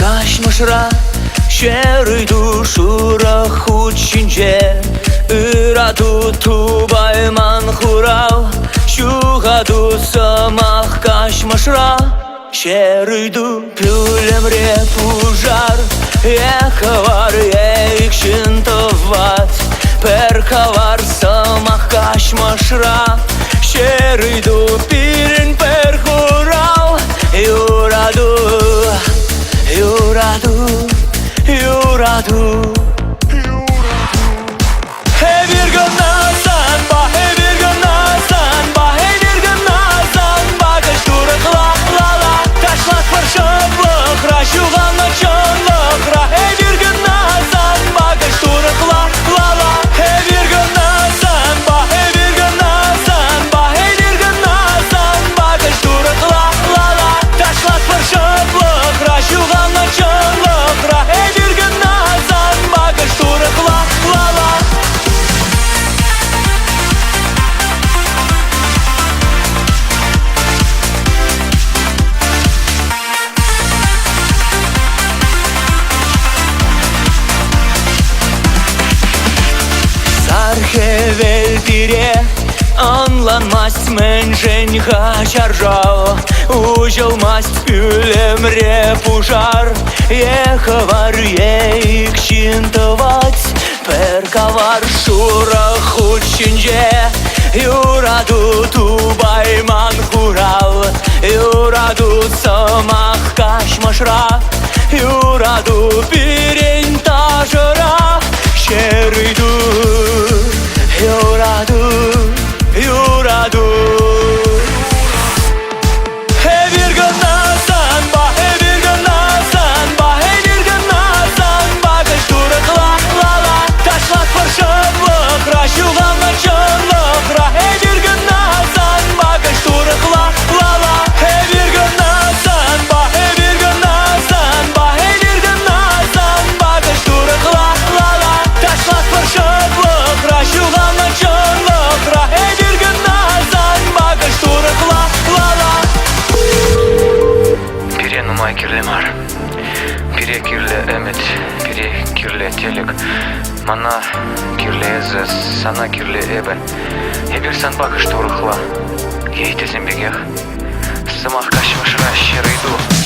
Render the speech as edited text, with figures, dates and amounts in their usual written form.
Kaşmışra şeruydu şura huçince Iradu tubayman hurav Şuhadu samah kaşmışra şeruydu pülemre pujar Ехавар ейкшинтоват Перхавар самах kaşmışra şeruydu pirin perhurav Yuradu Yuradu, yuradu Hey bir gün nazan ba, hey bir gün nazan ba Hey bir gün nazan ba, kaçturak la la la Taşlak parşavlık ra, şuğanla çanlık ra Hey bir gün nazan ba, kaçturak la la la Hey bir gün nazan ba, hey bir gün nazan ba Hey bir gün nazan ba, kaçturak la la la Taşlak parşavlık ra, şuğanla çanlık Sarhevel dire anlanmaz menjen хачаржал Ужалмасть пюлемре пужар Ехавар ейкшинтовать Перкавар шура хучинже Юраду тубайман хурал Юраду самах кашмашра Юраду пирень тажра Şeruydu Yuradu, yuradu Hey bir gün nazan ba, hey bir gün nazan ba Hey bir gün nazan ba, kaçturak la la la Taşlak parşavlık ra, şuğanla çanlık ra Hey bir gün nazan ba, kaçturak la la la Hey bir gün nazan ba, hey bir gün nazan ba Hey bir gün nazan ba, kaçturak la la la Taşlak parşavlık ra, şuğanla çanlık ra Hey bir gün nazan ba, kaçturak la la la Pire numay kirlemar Pire kirle emet Pire kirle telek Mana kirle eze Sana kirle ebe Hebir san bakış torukla Yeйтесен бегех Сымах кашмышра şeruydu